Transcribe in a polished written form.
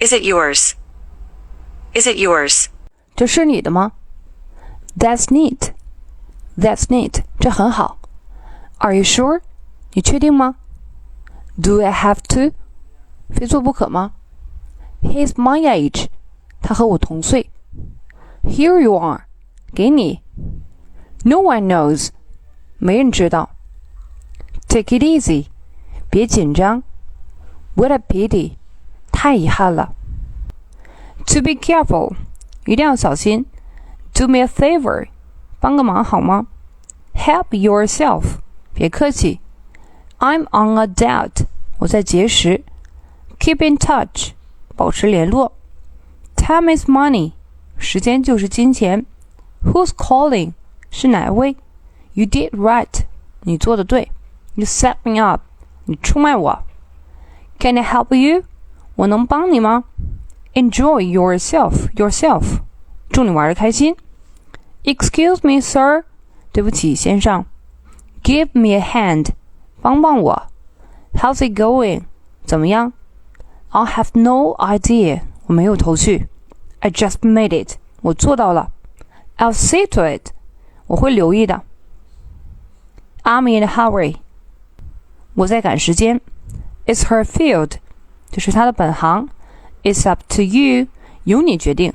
Is it yours? Is it yours? 这是你的吗？ That's neat. That's neat. 这很好。Are you sure? 你确定吗？ Do I have to? 非做不可吗？ He's my age. 他和我同岁。Here you are. 给你。No one knows. 没人知道。Take it easy. 别紧张。What a pity. 太遗憾了。To be careful. 一定要小心。Do me a favor. 帮个忙好吗？ Help yourself. 别客气。I'm on a diet. 我在节食。Keep in touch. 保持联络。Time is money. 时间就是金钱。Who's calling? 是哪位？ You did right. 你做得对。You set me up. 你出卖我。Can I help you? 我能帮你吗？ Enjoy yourself. 祝你玩得开心。Excuse me, sir. 对不起，先生。Give me a hand. 帮帮我。How's it going? 怎么样？ I have no idea. 我没有头绪。I just made it. 我做到了。I'll see to it. 我会留意的。I'm in a hurry. 我在赶时间。It's her field. 这是她的本行。It's up to you. 由你决定。